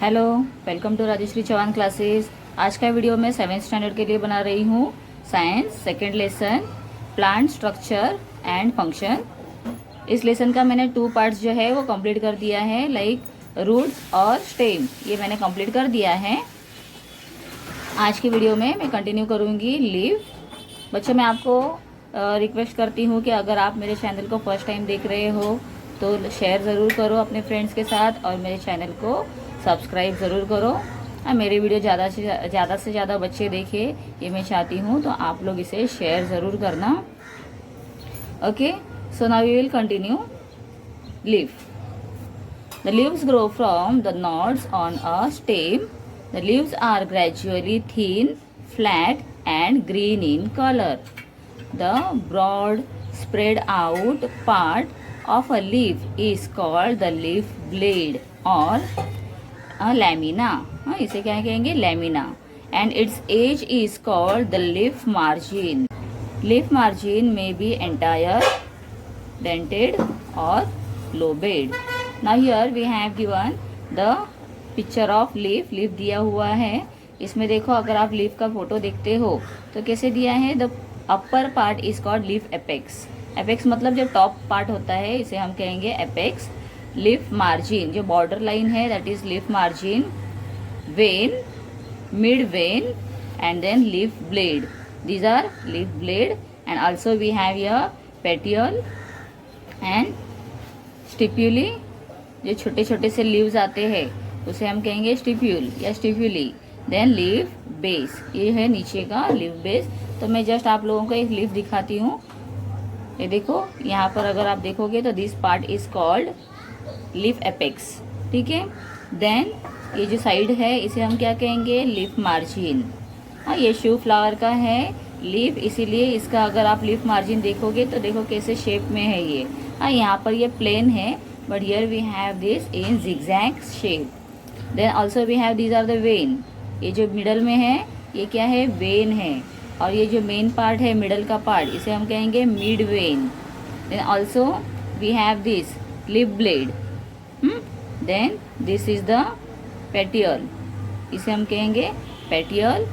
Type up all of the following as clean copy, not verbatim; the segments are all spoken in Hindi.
Hello, welcome to Rajshri Chauhan classes. आज का वीडियो मैं 7th स्टैंडर्ड के लिए बना रही हूँ। Science second lesson, plant structure and function. इस लेसन का मैंने 2 पार्ट्स जो है वो कंप्लीट कर दिया है, लाइक रूट्स और स्टेम। ये मैंने कंप्लीट कर दिया है। आज की वीडियो में मैं कंटिन्यू करूँगी लीव। बच्चों, मैं आपको रिक्वेस्ट करती हूँ कि अगर आप मेरे चैनल को फर्स्ट टाइम देख रहे हो तो शेयर ज़रूर करो अपने फ्रेंड्स के साथ और मेरे चैनल को सब्सक्राइब ज़रूर करो। और मेरी वीडियो ज़्यादा से ज़्यादा बच्चे देखें, ये मैं चाहती हूँ, तो आप लोग इसे शेयर ज़रूर करना। Okay, so now we will continue leave. The leaves grow from the nodes on a stem. The leaves are gradually thin, flat and green in color. The broad spread out part of a leaf is called the leaf blade or lamina. इसे क्या कहेंगे? Lamina. And its edge is called the leaf margin. Leaf margin may be entire, dented or lobed. Now here we have given the picture of leaf. Leaf दिया हुआ है। इसमें देखो, अगर आप लीफ का फोटो देखते हो तो कैसे दिया है? The upper part is called leaf apex. Apex मतलब जो टॉप पार्ट होता है, इसे हम कहेंगे एपेक्स। लीफ मार्जिन, जो बॉर्डर लाइन है, that is leaf margin. Vein, mid vein and then leaf blade, these are leaf blade. And also we have here petiole and stipule. जो छोटे छोटे से लीव्स आते हैं उसे हम कहेंगे स्टिप्यूल या स्टिप्यूली। देन लीफ बेस, ये है नीचे का लीफ बेस। तो मैं जस्ट आप लोगों को एक लीफ दिखाती हूँ। ये देखो, यहाँ पर अगर आप देखोगे तो this part is called leaf apex. ठीक है। देन ये जो साइड है इसे हम क्या कहेंगे? Leaf margin. हाँ, ये शू फ्लावर का है लीफ, इसीलिए इसका अगर आप लीफ मार्जिन देखोगे तो देखो कैसे शेप में है ये। हाँ, यहाँ पर ये प्लेन है, but here we have this in zigzag shape. Then also we have these are the vein. ये जो मिडल में है ये क्या है? वेन है। और ये जो मेन पार्ट है, मिडल का पार्ट, इसे हम कहेंगे mid when. Then also we have this leaf blade. Then this is the petiole. इसे हम कहेंगे petiole।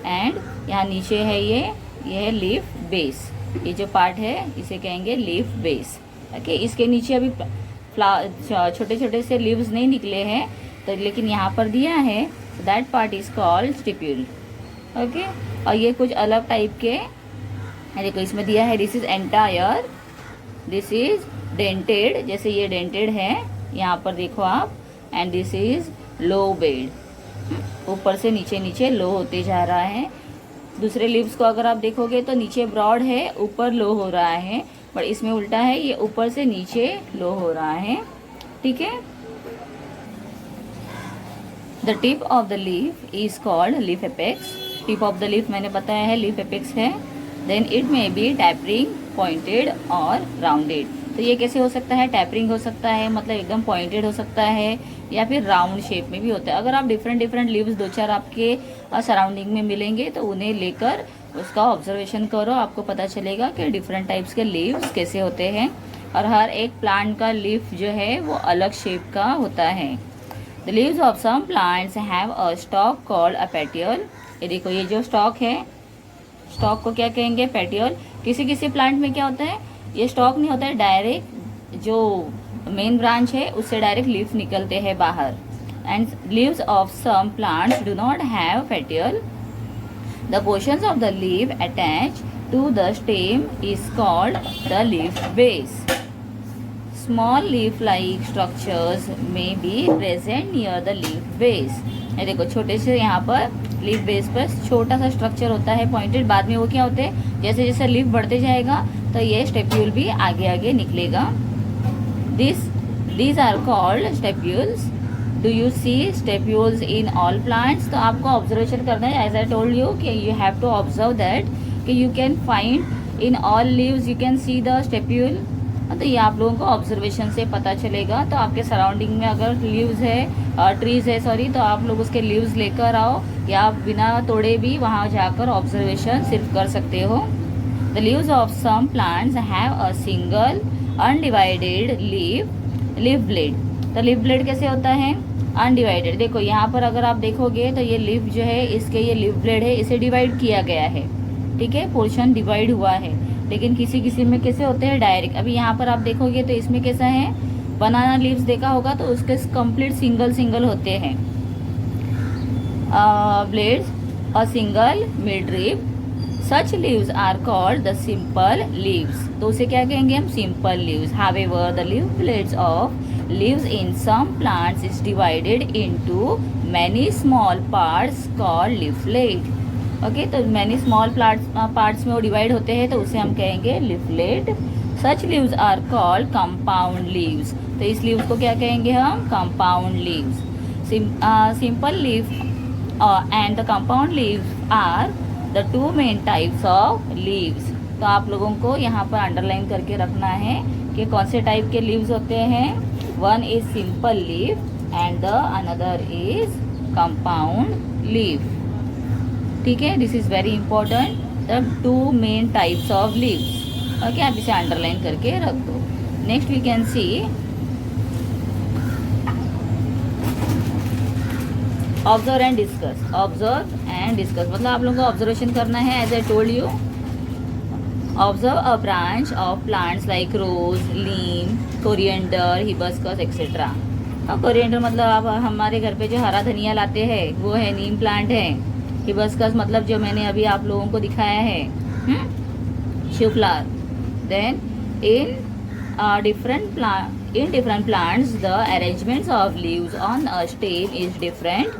एंड यहाँ नीचे है ये है लीफ बेस। ये जो पार्ट है इसे कहेंगे लीफ बेस। ओके, इसके नीचे अभी छोटे छोटे से लीव्स नहीं निकले हैं, तो लेकिन यहाँ पर दिया है, that part is called stipule. Okay, और ये कुछ अलग टाइप के देखो इसमें दिया है, this is entire, this is dented, जैसे ये डेंटेड है यहाँ पर देखो आप। And this is lobed, ऊपर से नीचे नीचे लो होते जा रहा है। दूसरे लीव्स को अगर आप देखोगे तो नीचे ब्रॉड है, ऊपर लो हो रहा है, पर इसमें उल्टा है, ये ऊपर से नीचे लो हो रहा है। ठीक है। The tip of the leaf is called leaf apex. Tip of the leaf मैंने बताया है लीफ एपेक्स है। Then it may be tapering, pointed और राउंडेड। तो ये कैसे हो सकता है? टैपरिंग हो सकता है, मतलब एकदम पॉइंटेड हो सकता है, या फिर राउंड शेप में भी होता है। अगर आप डिफरेंट डिफरेंट लीव्स 2-4 आपके सराउंडिंग में मिलेंगे तो उन्हें लेकर उसका ऑब्जर्वेशन करो, आपको पता चलेगा कि डिफरेंट टाइप्स के लीव्स कैसे होते हैं। और हर एक प्लांट का लीफ जो है वो अलग शेप का होता है। The leaves of some plants have a stalk called a petiole. ये देखो, ये जो स्टॉक है, स्टॉक को क्या कहेंगे? पेटियल। किसी किसी प्लांट में क्या होता है, ये स्टॉक नहीं होता है, डायरेक्ट जो मेन ब्रांच है उससे डायरेक्ट लीफ निकलते हैं बाहर। And leaves of some plants do not have petiole. The portions of the leaf attached to the stem is called the leaf base. Small leaf-like structures may be present near the leaf base. ये देखो, छोटे से यहाँ पर लीफ बेस पर छोटा सा स्ट्रक्चर होता है पॉइंटेड। बाद में वो क्या होते हैं, जैसे जैसे लीफ बढ़ते जाएगा तो ये स्टेप्यूल भी आगे आगे निकलेगा। These are called stipules. Do you see stipules in all plants? तो आपको ऑब्जर्वेशन करना है, एज आई टोल्ड यू कि you have to observe that कि you can find in all leaves you can see the stipule. तो ये आप लोगों को ऑब्जर्वेशन से पता चलेगा। तो आपके सराउंडिंग में अगर लीव्स है, ट्रीज है सॉरी, तो आप लोग उसके लीव्स लेकर आओ, या बिना तोड़े भी वहाँ जाकर ऑब्जर्वेशन सिर्फ कर सकते हो। The leaves of some plants have a single undivided leaf blade. तो लीफ ब्लेड कैसे होता है? अनडिवाइडेड। देखो यहाँ पर अगर आप देखोगे तो ये लीफ जो है, इसके ये लीफ ब्लेड है, इसे डिवाइड किया गया है, ठीक है, पोर्शन डिवाइड हुआ है। लेकिन किसी किसी में कैसे होते हैं, डायरेक्ट। अभी यहाँ पर आप देखोगे तो इसमें कैसा है, बनाना लीव्स देखा होगा तो उसके कंप्लीट सिंगल सिंगल होते हैं blades, a single midrib. Such leaves are called the simple leaves. तो उसे क्या कहेंगे हम, simple leaves. However the leaf blades of leaves in some plants is divided into many small parts called leaflet. Okay, तो many small parts में वो डिवाइड होते हैं तो उसे हम कहेंगे leaflet. Such leaves are called compound leaves. तो इस leaves को क्या कहेंगे हम, compound leaves. Simple leaf and the compound leaves are the two main types of leaves. तो आप लोगों को यहाँ पर अंडरलाइन करके रखना है कि कौन से टाइप के लीव्स होते हैं। One is simple leaf and the another is compound leaf, ठीक है। This is very important, the two main types of leaves. Okay, आप इसे अंडरलाइन करके रख दो। Next we can see observe and discuss. Observe and discuss मतलब आप लोगों को ऑब्जर्वेशन करना है। As I told you, observe a branch of plants like rose, neem, coriander, hibiscus etcetera. और कोरिएंडर मतलब आप हमारे घर पे जो हरा धनिया लाते हैं वो है, नीम प्लांट है, हिबिस्कस मतलब जो मैंने अभी आप लोगों को दिखाया है, show flower. Then in different plants the arrangements of leaves on a stem is different.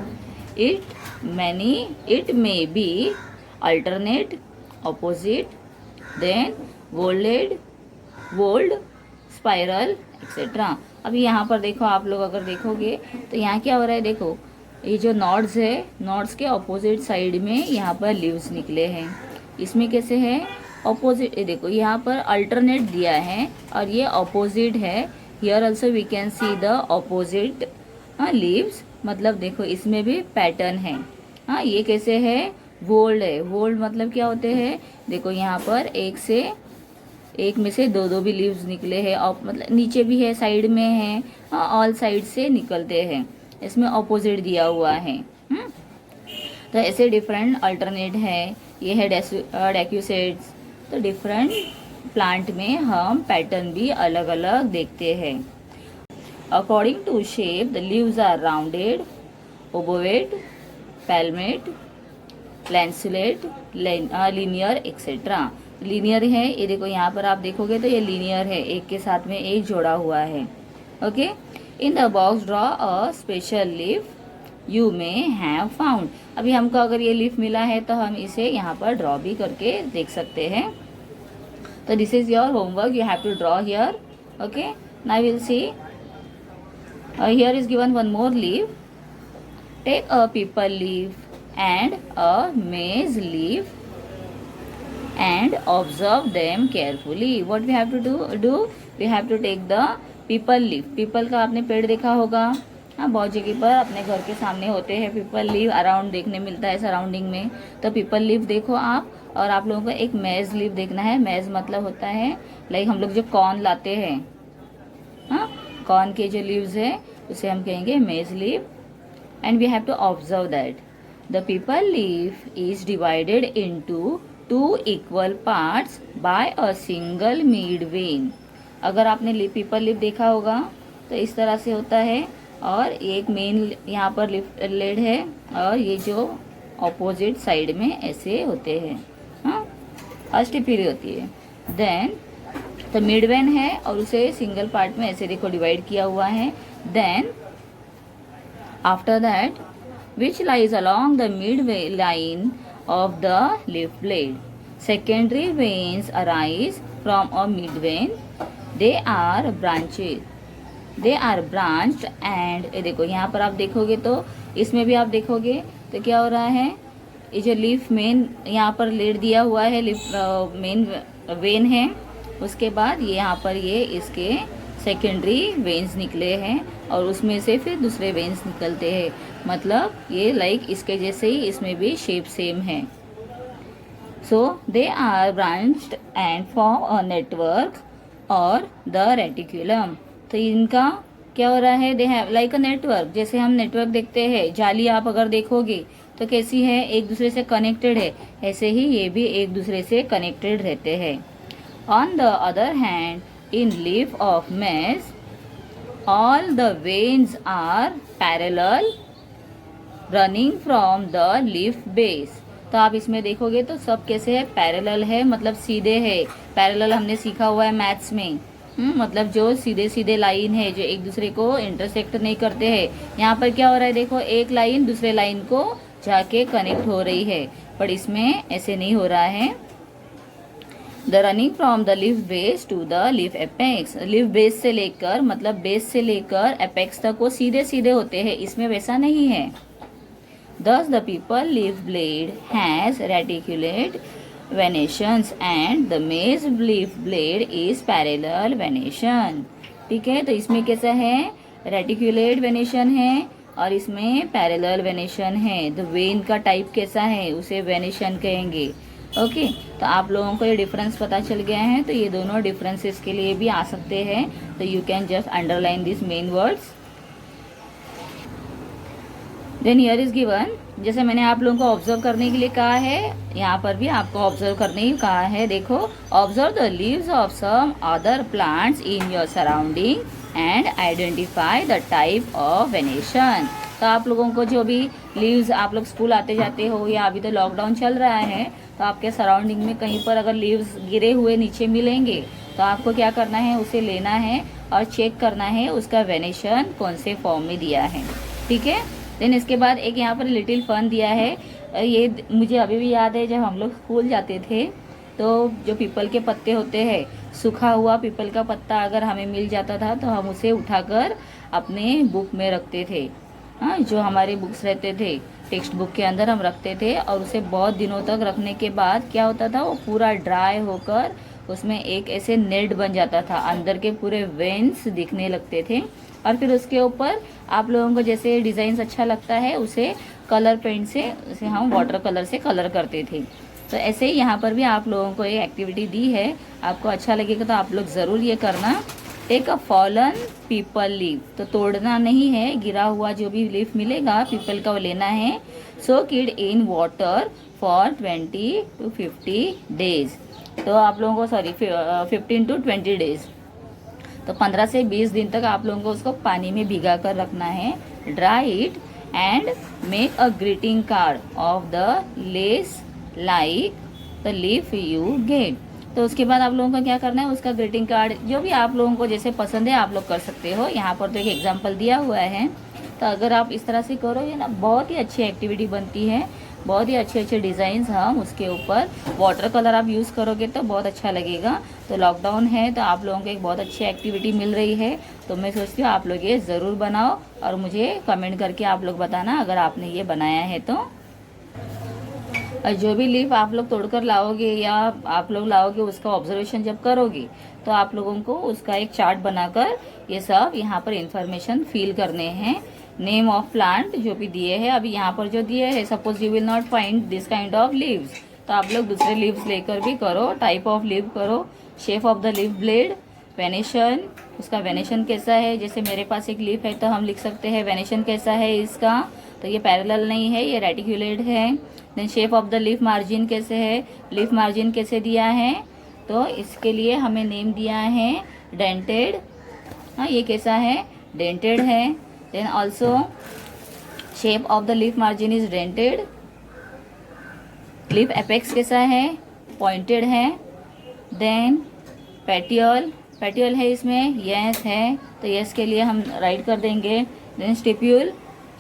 It may be alternate, opposite, then fold, spiral etc. अभी यहाँ पर देखो, आप लोग अगर देखोगे तो यहाँ क्या हो रहा है, देखो ये जो नॉड्स है, नॉड्स के ऑपोजिट साइड में यहाँ पर लीव्स निकले हैं। इसमें कैसे है, ऑपोजिट। देखो यहाँ पर अल्टरनेट दिया है और ये ऑपोजिट है। Here also we can see the opposite leaves, मतलब देखो इसमें भी पैटर्न है। हाँ, ये कैसे है, वोल्ड है। वोल्ड मतलब क्या होते हैं, देखो यहाँ पर एक में से दो भी लीव्स निकले हैं, और मतलब नीचे भी है, साइड में है, ऑल साइड से निकलते हैं। इसमें ऑपोजिट दिया हुआ है। तो ऐसे डिफरेंट अल्टरनेट है। ये है डेक्यूसेट्स। तो डिफरेंट प्लांट में हम पैटर्न भी अलग अलग देखते हैं। According to shape the leaves are rounded, obovate, palmate, lanceolate, linear etcetera. Linear है, ये देखो यहाँ पर आप देखोगे तो ये लीनियर है, एक के साथ में एक जोड़ा हुआ है। Okay, in the box draw a special leaf you may have found. अभी हमको अगर ये लीफ मिला है तो हम इसे यहाँ पर ड्रॉ भी करके देख सकते हैं। तो this is your homework, you have to draw here. Okay, now will see, here is given one more leaf. Take a peepal leaf and a maize leaf and observe them carefully. What we have to do? We have to take the people leaf. People का आपने पेड़ देखा होगा, हाँ, बहुत जगह पर अपने घर के सामने होते हैं पीपल लीफ, अराउंड देखने मिलता है सराउंडिंग में। तो पीपल लीफ देखो आप, और आप लोगों को एक मेज लीफ देखना है। मेज मतलब होता है लाइक हम लोग जो कॉर्न लाते हैं, हाँ, कॉर्न के जो लीव्स है उसे हम कहेंगे maize leaf. And we have to observe that the peepal leaf is divided into 2 equal parts by a single mid vein। अगर आपने पीपल लीफ देखा होगा तो इस तरह से होता है, और एक मेन यहाँ पर लेड है, और ये जो ऑपोजिट साइड में ऐसे होते हैं, हाँ, अस्टिपीरी होती है। देन तो मिड वेन है और उसे सिंगल पार्ट में ऐसे देखो डिवाइड किया हुआ है। Then after that which lies along the midway line of the leaf blade. Secondary veins arise from a midvein. They are branched and ये देखो यहाँ पर आप देखोगे तो इसमें भी आप देखोगे तो क्या हो रहा है, ये जो लीफ मेन यहाँ पर लेड दिया हुआ है, लीफ मेन वेन है, उसके बाद ये यहाँ पर ये इसके सेकेंडरी वेन्स निकले हैं और उसमें से फिर दूसरे वेन्स निकलते हैं। मतलब ये लाइक इसके जैसे ही इसमें भी शेप सेम है। So they are branched and form a network और द रेटिकुलम। तो इनका क्या हो रहा है, they have like a network, जैसे हम नेटवर्क देखते हैं, जाली आप अगर देखोगे तो कैसी है, एक दूसरे से कनेक्टेड है, ऐसे ही ये भी एक दूसरे से कनेक्टेड रहते हैं। On the other hand, in leaf of maize all the veins are parallel running from the leaf base. तो आप इसमें देखोगे तो सब कैसे है, पैरेलल है, मतलब सीधे है। पैरेलल हमने सीखा हुआ है मैथ्स में, मतलब जो सीधे सीधे लाइन है, जो एक दूसरे को इंटरसेक्ट नहीं करते हैं। यहाँ पर क्या हो रहा है, देखो एक लाइन दूसरे लाइन को जाके कनेक्ट हो रही है, पर इसमें ऐसे नहीं हो रहा है। The running from the leaf base to the leaf apex, leaf base से लेकर, मतलब बेस से लेकर एपेक्स तक वो सीधे सीधे होते हैं, इसमें वैसा नहीं है। Thus the people leaf blade has reticulate venations and the maize leaf blade is parallel venation। ठीक है, तो इसमें कैसा है, रेटिकुलेट वेनेशन है और इसमें पैरेलल वेनेशन है। तो वेन का टाइप कैसा है, उसे वेनेशन कहेंगे। ओके, तो आप लोगों को ये डिफरेंस पता चल गया है, तो ये दोनों डिफरेंसेस के लिए भी आ सकते हैं, तो you can just underline this main words. Then here is given, जैसे मैंने आप लोगों को ऑब्जर्व करने के लिए कहा है, यहाँ पर भी आपको ऑब्जर्व करने ही कहा है। देखो, observe the leaves of some other plants in your surrounding and identify the type of venation. तो आप लोगों को जो भी लीव्स, आप लोग स्कूल आते जाते हो या अभी तो लॉकडाउन चल रहा है, तो आपके सराउंडिंग में कहीं पर अगर लीव्स गिरे हुए नीचे मिलेंगे तो आपको क्या करना है, उसे लेना है और चेक करना है उसका वेनेशन कौन से फॉर्म में दिया है। ठीक है, देन इसके बाद एक यहाँ पर लिटिल फन दिया है, ये मुझे अभी भी याद है, जब हम लोग स्कूल जाते थे तो जो पीपल के पत्ते होते हैं, सूखा हुआ पीपल का पत्ता अगर हमें मिल जाता था तो हम उसे उठाकर अपने बुक में रखते थे। हाँ, जो हमारे बुक्स रहते थे टेक्स्ट बुक के अंदर हम रखते थे, और उसे बहुत दिनों तक रखने के बाद क्या होता था, वो पूरा ड्राई होकर उसमें एक ऐसे नेट बन जाता था, अंदर के पूरे वेन्स दिखने लगते थे। और फिर उसके ऊपर आप लोगों को जैसे डिज़ाइन अच्छा लगता है, उसे कलर पेंट से, उसे हम वाटर कलर से कलर करते थे। तो ऐसे ही यहाँ पर भी आप लोगों को एक एक्टिविटी दी है, आपको अच्छा लगेगा तो आप लोग ज़रूर ये करना। Take a fallen peepal leaf, तो तोड़ना नहीं है, गिरा हुआ जो भी लीफ मिलेगा पीपल का वो लेना है। Soak it in water for 20 to 50 days, तो आप लोगों को 15 to 20 डेज, तो 15 से 20 दिन तक आप लोगों को उसको पानी में भिगा कर रखना है। Dry it and make a greeting card of the less like the leaf you get. तो उसके बाद आप लोगों को क्या करना है, उसका ग्रीटिंग कार्ड जो भी आप लोगों को जैसे पसंद है आप लोग कर सकते हो। यहाँ पर तो एक एग्जाम्पल दिया हुआ है, तो अगर आप इस तरह से करोगे ना, बहुत ही अच्छी एक्टिविटी बनती है, बहुत ही अच्छे अच्छे डिज़ाइंस हम उसके ऊपर वाटर कलर आप यूज़ करोगे तो बहुत अच्छा लगेगा। तो लॉकडाउन है तो आप लोगों को एक बहुत अच्छी एक्टिविटी मिल रही है, तो मैं सोचती हूँ आप लोग ये ज़रूर बनाओ और मुझे कमेंट करके आप लोग बताना अगर आपने ये बनाया है तो। और जो भी लीफ आप लोग तोड़कर लाओगे या आप लोग लाओगे, उसका ऑब्जर्वेशन जब करोगे तो आप लोगों को उसका एक चार्ट बनाकर ये सब यहाँ पर इंफॉर्मेशन फिल करने हैं। नेम ऑफ प्लांट जो भी दिए हैं, अभी यहाँ पर जो दिए है, suppose you will not find this kind of leaves, तो आप लोग दूसरे लीव्स लेकर भी करो, टाइप ऑफ लीव करो, shape of the leaf blade, venation, उसका वेनेशन कैसा है, जैसे मेरे पास एक लीफ है तो हम लिख सकते हैं वेनेशन कैसा है इसका, तो ये पैरेलल नहीं है, ये रेटिकुलेट है। Then shape of the leaf margin कैसे है, लीफ मार्जिन कैसे दिया है, तो इसके लिए हमें नेम दिया है डेंटेड। हाँ, ये कैसा है, डेंटेड है। Then also shape of the leaf margin is dented. Leaf apex कैसा है, पॉइंटेड है। देन पेटियल, पेटियल है इसमें, यस है, तो यस के लिए हम राइट कर देंगे। देन स्टिप्यूल,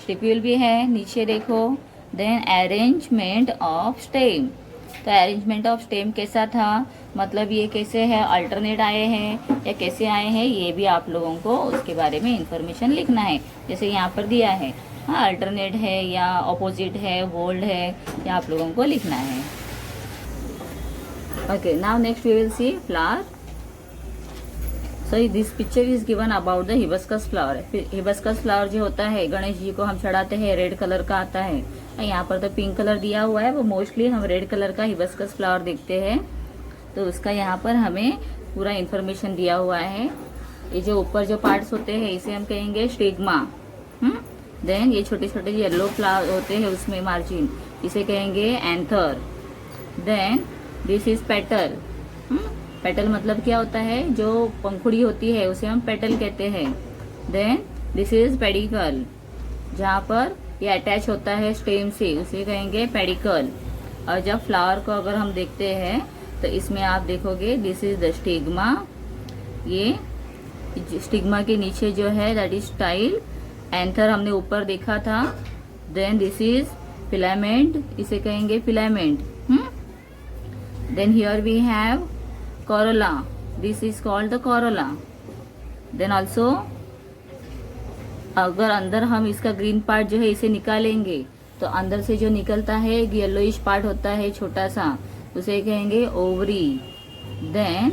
स्टिप्यूल भी है, नीचे देखो। देन अरेंजमेंट ऑफ स्टेम, तो अरेंजमेंट ऑफ स्टेम कैसा था, मतलब ये कैसे है, अल्टरनेट आए हैं या कैसे आए हैं, ये भी आप लोगों को उसके बारे में इंफॉर्मेशन लिखना है। जैसे यहाँ पर दिया है, हाँ अल्टरनेट है या अपोजिट है, वोल्ड है, या आप लोगों को लिखना है। Okay, now next we will see flower. So this picture is given about the hibiscus flower. Hibiscus flower जो होता है गणेश जी को हम चढ़ाते हैं, रेड कलर का आता है। यहाँ पर तो पिंक कलर दिया हुआ है, वो मोस्टली हम रेड कलर का हिबिस्कस फ्लावर देखते हैं, तो उसका यहाँ पर हमें पूरा इन्फॉर्मेशन दिया हुआ है। ये जो ऊपर जो पार्ट्स होते हैं इसे हम कहेंगे स्टिग्मा। देन ये छोटे छोटे येलो फ्लावर होते हैं उसमें मार्जिन, इसे कहेंगे anther. Then this is petal. Petal मतलब क्या होता है, जो पंखुड़ी होती है उसे हम पेटल कहते हैं। देन दिस इज पेडिकल, जहाँ पर ये अटैच होता है स्टेम से उसे कहेंगे पेडिकल। और जब फ्लावर को अगर हम देखते हैं तो इसमें आप देखोगे दिस इज द स्टिग्मा। ये स्टिग्मा के नीचे जो है दैट इज स्टाइल। एंथर हमने ऊपर देखा था। देन दिस इज फिलामेंट, इसे कहेंगे filament. Then here we have corolla, this is called the corolla. Then also अगर अंदर हम इसका ग्रीन पार्ट जो है इसे निकालेंगे तो अंदर से जो निकलता है एक येलोइश पार्ट होता है छोटा सा, उसे कहेंगे ओवरी। देन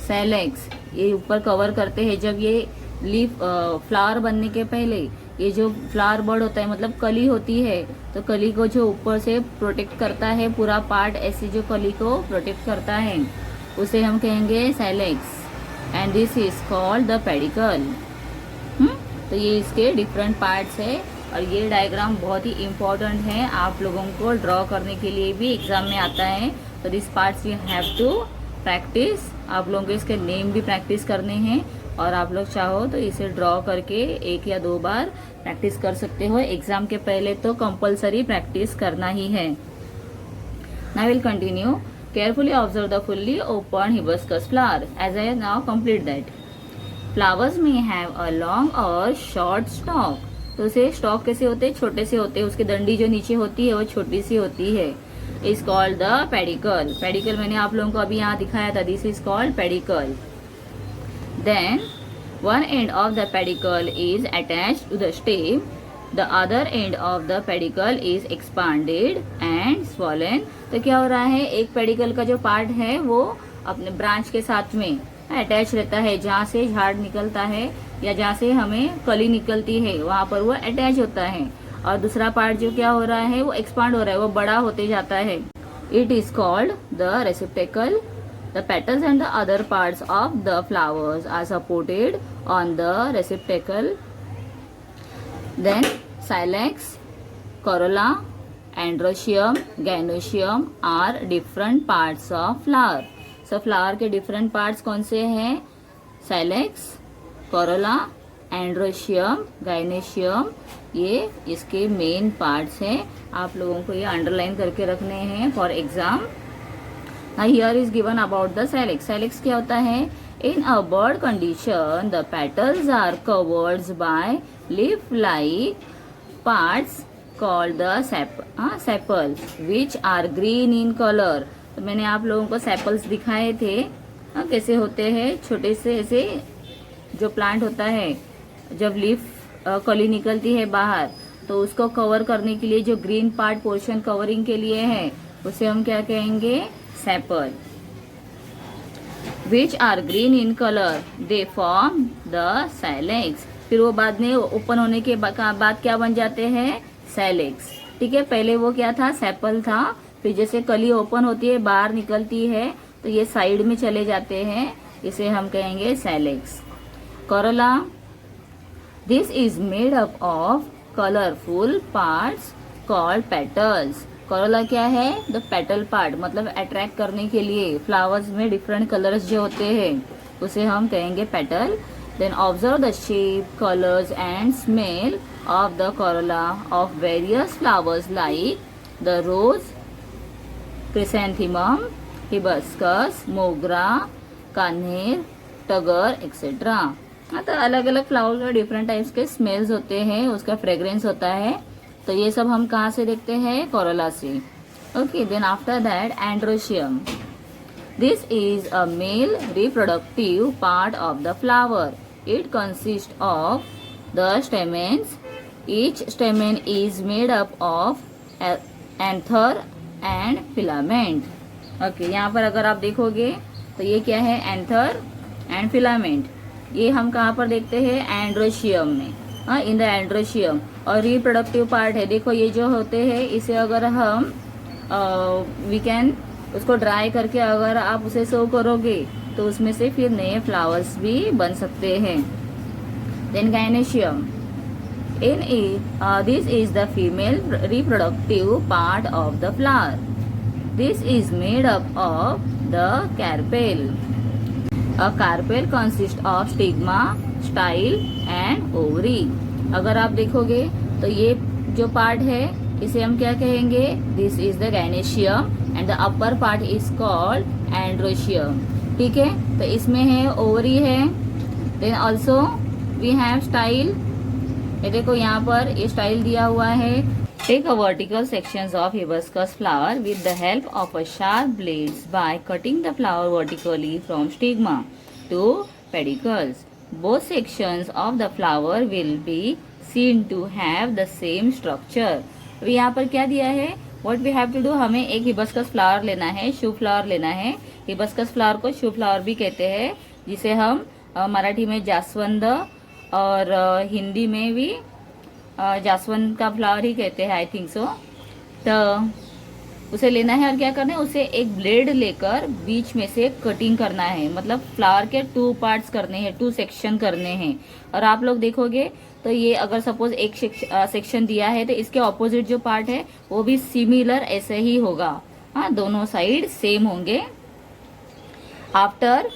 सेलेक्स, ये ऊपर कवर करते हैं जब ये लीफ फ्लावर बनने के पहले ये जो फ्लावर बर्ड होता है मतलब कली होती है, तो कली को जो ऊपर से प्रोटेक्ट करता है पूरा पार्ट, ऐसे जो कली को प्रोटेक्ट करता है उसे हम कहेंगे calyx. And this is called the pedicel. तो ये इसके डिफरेंट पार्ट्स है और ये डायग्राम बहुत ही इम्पोर्टेंट है, आप लोगों को ड्रॉ करने के लिए भी एग्जाम में आता है। तो this parts you have to practice, आप लोगों को इसके नेम भी प्रैक्टिस करने हैं और आप लोग चाहो तो इसे ड्रॉ करके 1 या 2 बार प्रैक्टिस कर सकते हो। एग्जाम के पहले तो कंपलसरी प्रैक्टिस करना ही है। Now will continue. Carefully observe the fully open hibiscus flower as I now complete that. Flowers may have a long or short stalk. तो उसे स्टॉक कैसे होते हैं, छोटे से होते हैं, उसकी डंडी जो नीचे होती है वो छोटी सी होती है। Is called the pedicel. Pedicel मैंने आप लोगों को अभी यहाँ दिखाया था, this is called pedicel. Then one end of the pedicle is attached to the stem, the other end of the pedicle is expanded and swollen. तो क्या हो रहा है, एक पेडिकल का जो पार्ट है वो अपने ब्रांच के साथ में अटैच रहता है, जहाँ से झाड़ निकलता है या जहाँ से हमें कली निकलती है वहां पर वो अटैच होता है, और दूसरा पार्ट जो क्या हो रहा है वो एक्सपांड हो रहा है, वो बड़ा होते जाता है। It is called the receptacle. The petals and the other parts of the flowers are supported on the receptacle. Then silex, corolla, androecium, gynoecium are different parts of flower. So flower के different parts कौन से हैं? silex, corolla, androecium, gynoecium, ये इसके main parts हैं। आप लोगों को ये underline करके रखने हैं for exam. Now here is given about the calyx. Calyx क्या होता है? In a bud condition, the petals are covered by leaf-like parts called the sepals, which are green in color. तो मैंने आप लोगों को सेपल्स दिखाए थे, कैसे होते हैं, छोटे से ऐसे जो प्लांट होता है, जब लीफ कली निकलती है बाहर तो उसको कवर करने के लिए जो ग्रीन पार्ट पोर्शन कवरिंग के लिए है उसे हम क्या कहेंगे? Sepal. Which are green in colour, they form the calyx. फिर वो बाद में ओपन होने के बाद क्या बन जाते हैं? सैलेक्स। ठीक है, पहले वो क्या था? सेपल था। फिर जैसे कली ओपन होती है बाहर निकलती है तो ये साइड में चले जाते हैं, इसे हम कहेंगे calyx. Corolla, this is made up of colourful parts called petals. Corolla क्या है? द पेटल पार्ट, मतलब अट्रैक्ट करने के लिए फ्लावर्स में डिफरेंट कलर्स जो होते हैं उसे हम कहेंगे petal. Then observe the shape, colours and smell of the corolla of various flowers like the rose, chrysanthemum, hibiscus, mogra, kanher, turgor etcetera. तो अलग अलग फ्लावर्स में डिफरेंट टाइप्स के स्मेल्स होते हैं, उसका फ्रेग्रेंस होता है। तो ये सब हम कहाँ से देखते हैं? कोरोला से। Okay, then after that androecium. This is a male reproductive part of the flower. It consist of the stamens. Each stamen is made up of anther and filament. Okay, यहाँ पर अगर आप देखोगे तो ये क्या है? Anther and filament. ये हम कहाँ पर देखते हैं? एंड्रोशियम में, इन द एंड्रोशियम। और रिप्रोडक्टिव पार्ट है, देखो ये जो होते हैं इसे अगर हम वी कैन उसको ड्राई करके अगर आप उसे सर्व करोगे तो उसमें से फिर नए फ्लावर्स भी बन सकते हैं। Then gynoecium, in it this is the female reproductive part of the flower. This is made up of the carpel. A carpel consists of stigma, style and ovary. अगर आप देखोगे तो ये जो पार्ट है इसे हम क्या कहेंगे, this is the gynoecium and the upper part is called androecium. ठीक है, तो इसमें है ओवरी है, then also we have style. ये देखो यहाँ पर ये स्टाइल दिया हुआ है। Take a vertical sections of hibiscus flower with the help of a sharp blades by cutting the flower vertically from stigma to pedicels. Both sections of the flower will be seen to have the same structure. अभी यहाँ पर क्या दिया है, what we have to do, हमें एक हिबिस्कस फ्लावर लेना है, शू फ्लावर लेना है। हिबिस्कस फ्लावर को शू फ्लावर भी कहते हैं, जिसे हम मराठी में जास्वंद और हिंदी में भी जास्वंद का फ्लावर ही कहते हैं, आई थिंक सो। तो उसे लेना है और क्या करना है, उसे एक ब्लेड लेकर बीच में से कटिंग करना है, मतलब फ्लावर के 2 पार्ट्स करने हैं, 2 सेक्शन करने हैं। और आप लोग देखोगे तो ये अगर सपोज एक सेक्शन दिया है तो इसके ऑपोजिट जो पार्ट है वो भी सिमिलर ऐसे ही होगा। हाँ, दोनों साइड सेम होंगे। After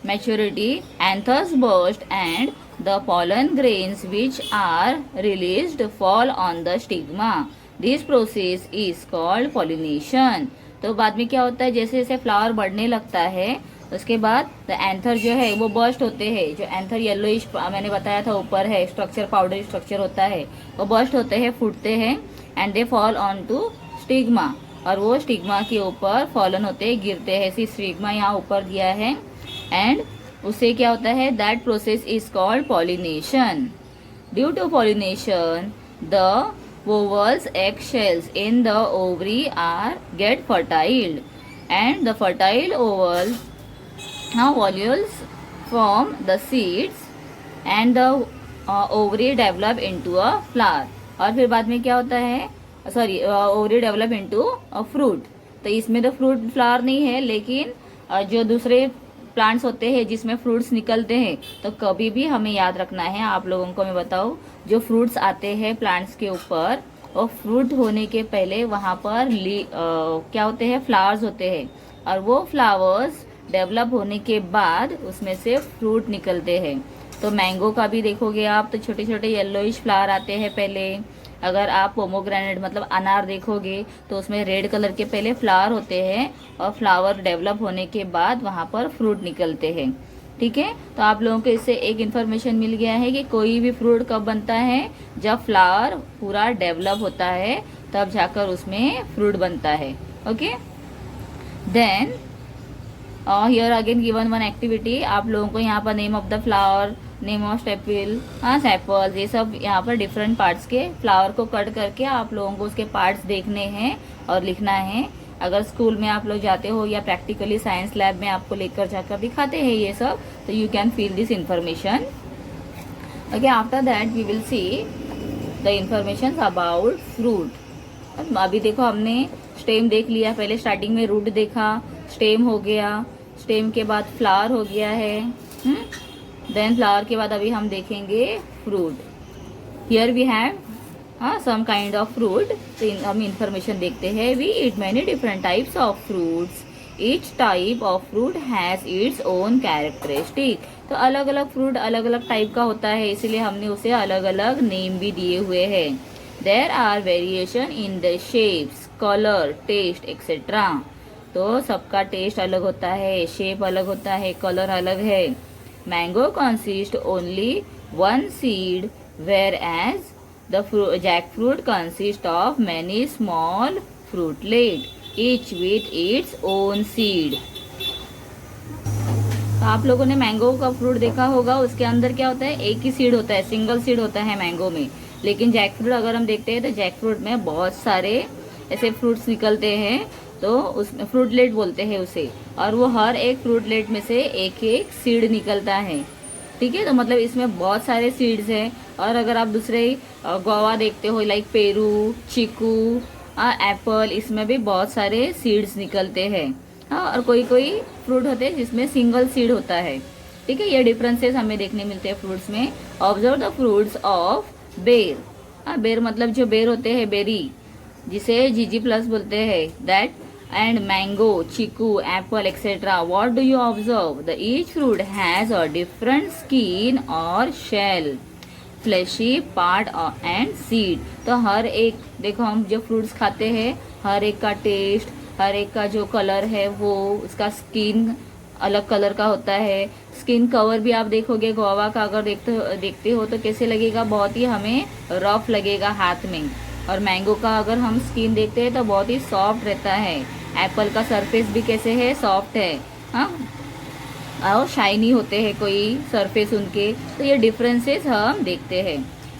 maturity anthers burst and the pollen grains which are released fall on the stigma. This process is called pollination. तो बाद में क्या होता है, जैसे जैसे फ्लावर बढ़ने लगता है उसके बाद द एंथर जो है वो बर्स्ट होते हैं। जो एंथर येलोइश मैंने बताया था ऊपर है स्ट्रक्चर, पाउडर स्ट्रक्चर होता है, वो बर्स्ट होते हैं, फूटते हैं and they fall on to stigma. और वो स्टिग्मा के ऊपर फॉलन होते हैं, गिरते हैं। ऐसी स्टिग्मा यहाँ ऊपर दिया है एंड उससे क्या होता है, that process is called pollination. Due to pollination the ovules egg cells in the ovary are get fertilized and the fertile ovules ovules form the seeds and the ovary develop into a flower. और फिर बाद में क्या होता है, sorry ovary develop into a fruit. तो इसमें तो फ्रूट फ्लावर नहीं है, लेकिन जो दूसरे प्लांट्स होते हैं जिसमें फ्रूट्स निकलते हैं, तो कभी भी हमें याद रखना है, आप लोगों को मैं बताऊं, जो फ्रूट्स आते हैं प्लांट्स के ऊपर, और फ्रूट होने के पहले वहाँ पर क्या होते हैं, फ्लावर्स होते हैं। और वो फ्लावर्स डेवलप होने के बाद उसमें से फ्रूट निकलते हैं। तो मैंगो का भी देखोगे आप तो छोटे छोटे येलोइश फ्लावर आते हैं पहले। अगर आप पोमोग्रेनेट मतलब अनार देखोगे तो उसमें रेड कलर के पहले फ्लावर होते हैं और फ्लावर डेवलप होने के बाद वहाँ पर फ्रूट निकलते हैं। ठीक है, तो आप लोगों को इससे एक इन्फॉर्मेशन मिल गया है कि कोई भी फ्रूट कब बनता है, जब फ्लावर पूरा डेवलप होता है तब जाकर उसमें फ्रूट बनता है। Okay, then here again given one activity. आप लोगों को यहाँ पर name of the flower, name of staple, हाँ सैपल्स, ये सब यहाँ पर डिफरेंट पार्ट्स के फ्लावर को कट करके आप लोगों को उसके पार्ट्स देखने हैं और लिखना है। अगर स्कूल में आप लोग जाते हो या प्रैक्टिकली साइंस लैब में आपको लेकर जाकर दिखाते हैं ये सब, तो you can feel this information. Okay, after that we will see the information about fruit. अभी देखो हमने स्टेम देख लिया, पहले स्टार्टिंग में रूट देखा, स्टेम हो गया, स्टेम के बाद फ्लावर हो गया है, देन फ्लावर के बाद अभी हम देखेंगे fruit. Here we have some kind of fruit. तो हम इंफॉर्मेशन देखते हैं। We eat many different types of fruits, each type of fruit has its own characteristic. तो अलग अलग फ्रूट अलग अलग टाइप का होता है, इसीलिए हमने उसे अलग अलग नेम भी दिए हुए हैं। There are variation in the shapes, colour, taste etcetera. तो सबका टेस्ट अलग होता है, शेप अलग होता है, कलर अलग है। Mango consist only one seed whereas the jackfruit consists of many small fruitlet, each with its own seed. तो आप लोगों ने मैंगो का फ्रूट देखा होगा, उसके अंदर क्या होता है, एक ही सीड होता है, सिंगल सीड होता है मैंगो में। लेकिन जैकफ्रूट अगर हम देखते हैं तो जैकफ्रूट में बहुत सारे ऐसे फ्रूट्स निकलते हैं, तो उसमें फ्रूटलेट बोलते हैं उसे, और वो हर एक फ्रूटलेट में से एक एक सीड निकलता है। ठीक है, तो मतलब इसमें बहुत सारे सीड्स हैं। और अगर आप दूसरे गुआवा देखते हो, लाइक पेरू, चीकू, एप्पल, इसमें भी बहुत सारे सीड्स निकलते हैं। हाँ, और कोई कोई फ्रूट होते हैं जिसमें सिंगल सीड होता है। ठीक है, ये डिफरेंसेस हमें देखने मिलते हैं फ्रूट्स में। ऑब्जर्व द फ्रूट्स ऑफ बेर। हाँ, बेर मतलब जो बेर होते हैं, बेरी, जिसे जीजी प्लस बोलते हैं, that and mango, chikoo, apple etcetera. What do you observe? The each fruit has a different skin और shell, fleshy part and seed. तो हर एक, देखो हम जो फ्रूट्स खाते हैं, हर एक का टेस्ट, हर एक का जो कलर है वो, उसका स्किन अलग कलर का होता है। स्किन कवर भी आप देखोगे गुआवा का, अगर देखते हो तो कैसे लगेगा, बहुत ही हमें रफ लगेगा हाथ में। और मैंगो का अगर हम स्किन देखते हैं तो बहुत ही सॉफ्ट रहता है। एप्पल का सरफेस भी कैसे है, सॉफ्ट है। हाँ, और शाइनी होते हैं कोई सरफेस उनके। तो ये डिफरेंसेस हम देखते हैं।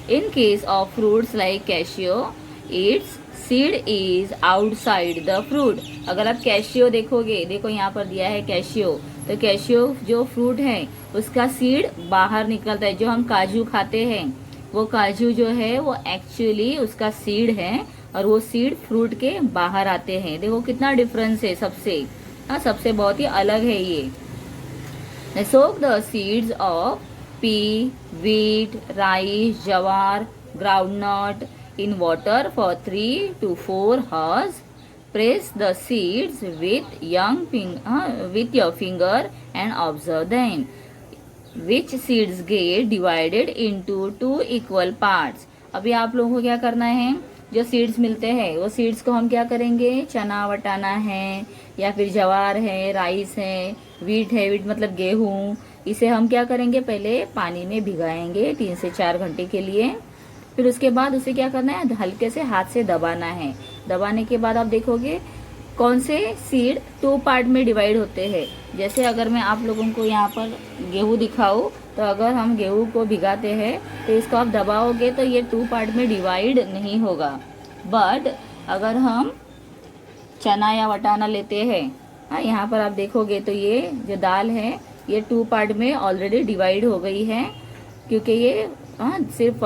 In case of fruits like cashew, it's seed is outside the fruit. अगर आप कैशियो देखोगे, देखो यहाँ पर दिया है कैशियो, तो कैशियो जो फ्रूट है उसका सीड बाहर निकलता है। जो हम काजू खाते हैं, वो काजू जो है वो एक्चुअली उसका सीड है, और वो सीड फ्रूट के बाहर आते हैं। देखो कितना डिफरेंस है सबसे। हाँ, सबसे बहुत ही अलग है ये। Soak the seeds of pea, wheat, rice, jawar, groundnut in water for 3 to 4 hours. Press the seeds with with your finger and observe them. Which seeds get divided into 2 equal parts? अभी आप लोगों को क्या करना है, जो सीड्स मिलते हैं वो सीड्स को हम क्या करेंगे, चना वटाना है, या फिर जवार है, राइस है, वीट है, वीट मतलब गेहूं, इसे हम क्या करेंगे, पहले पानी में भिगाएंगे 3 से 4 घंटे के लिए। फिर उसके बाद उसे क्या करना है, हल्के से हाथ से दबाना है। दबाने के बाद आप देखोगे कौन से सीड 2 पार्ट में डिवाइड होते हैं। जैसे अगर मैं आप लोगों को यहाँ पर गेहूं दिखाऊं, तो अगर हम गेहूं को भिगाते हैं तो इसको आप दबाओगे तो ये 2 पार्ट में डिवाइड नहीं होगा। बट अगर हम चना या वटाना लेते हैं, हाँ, यहाँ पर आप देखोगे तो ये जो दाल है ये 2 पार्ट में ऑलरेडी डिवाइड हो गई है, क्योंकि ये सिर्फ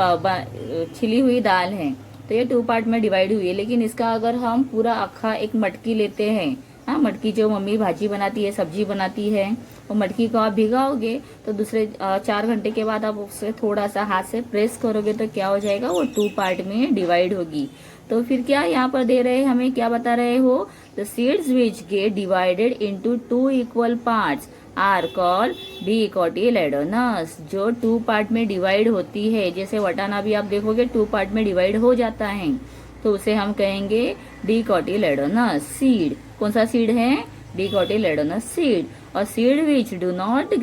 छिली हुई दाल है, तो ये 2 पार्ट में डिवाइड हुई है। लेकिन इसका अगर हम पूरा अक्खा एक मटकी लेते हैं, हाँ, मटकी जो मम्मी भाजी बनाती है, सब्जी बनाती है, वो मटकी को आप भिगाओगे तो दूसरे 4 घंटे के बाद आप उसे थोड़ा सा हाथ से प्रेस करोगे तो क्या हो जाएगा, वो 2 पार्ट में डिवाइड होगी। तो फिर क्या यहाँ पर दे रहे हैं, हमें क्या बता रहे हो, the seeds which get divided into 2 equal parts are called dicotyledonous. जो 2 पार्ट में डिवाइड होती है, जैसे वटाना भी आप देखोगे 2 पार्ट में डिवाइड हो जाता है, तो उसे हम कहेंगे डिकोटिलेडोनस सीड। कौन सा सीड है, डिकोटिलेडोनस सीड। और seed which do not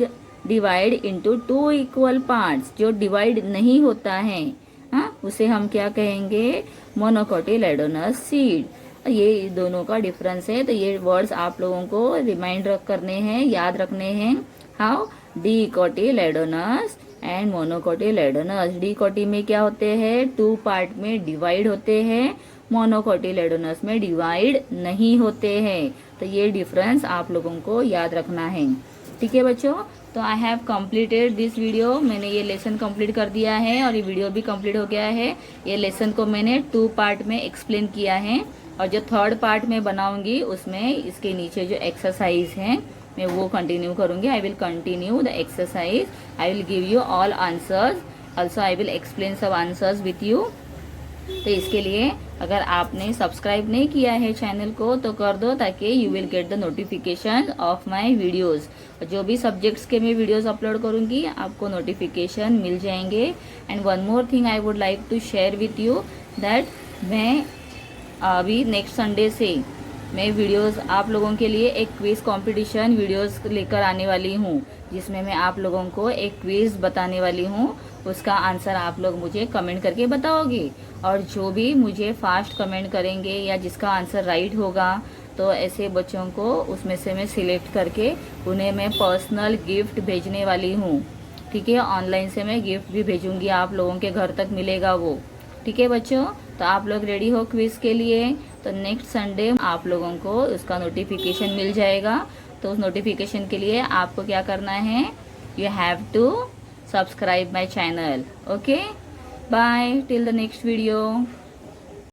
divide into 2 equal parts, जो डिवाइड नहीं होता है, हाँ, उसे हम क्या कहेंगे, मोनोकोटिलेडोनस सीड। ये दोनों का डिफरेंस है। तो ये वर्ड्स आप लोगों को रिमाइंड करने हैं, याद रखने हैं। How, डिकोटिलेडोनस and मोनोकोटिलेडोनस। डिकोटी में क्या होते हैं, 2 पार्ट में डिवाइड होते हैं, मोनोकोटिलेडोनस में डिवाइड नहीं होते हैं। तो ये डिफरेंस आप लोगों को याद रखना है। ठीक है बच्चों, तो I have completed this video. मैंने ये लेसन कंप्लीट कर दिया है और ये वीडियो भी कंप्लीट हो गया है। ये लेसन को मैंने 2 पार्ट में एक्सप्लेन किया है, और जो 3rd पार्ट में बनाऊंगी उसमें इसके नीचे जो एक्सरसाइज है मैं वो कंटिन्यू करूंगी। I will continue the exercise, I will give you all answers, also I will explain सब आंसर्स विथ यू। तो इसके लिए अगर आपने सब्सक्राइब नहीं किया है चैनल को तो कर दो, ताकि you will get the notification of my videos. जो भी सब्जेक्ट्स के मैं वीडियोस अपलोड करूंगी आपको नोटिफिकेशन मिल जाएंगे। And one more thing I would like to share with you that मैं अभी नेक्स्ट संडे से मैं वीडियोस आप लोगों के लिए एक क्विज कंपटीशन वीडियोस लेकर आने वाली हूँ, जिसमें मैं आप लोगों को एक क्विज बताने वाली हूँ। उसका आंसर आप लोग मुझे कमेंट करके बताओगे, और जो भी मुझे फास्ट कमेंट करेंगे या जिसका आंसर राइट होगा, तो ऐसे बच्चों को उसमें से मैं सिलेक्ट करके उन्हें मैं पर्सनल गिफ्ट भेजने वाली हूँ। ठीक है, ऑनलाइन से मैं गिफ्ट भी भेजूंगी, आप लोगों के घर तक मिलेगा वो। ठीक है बच्चों, तो आप लोग रेडी हो क्विज के लिए। तो नेक्स्ट संडे आप लोगों को उसका नोटिफिकेशन मिल जाएगा। तो उस नोटिफिकेशन के लिए आपको क्या करना है, you have to subscribe my channel. Okay, bye till the next video.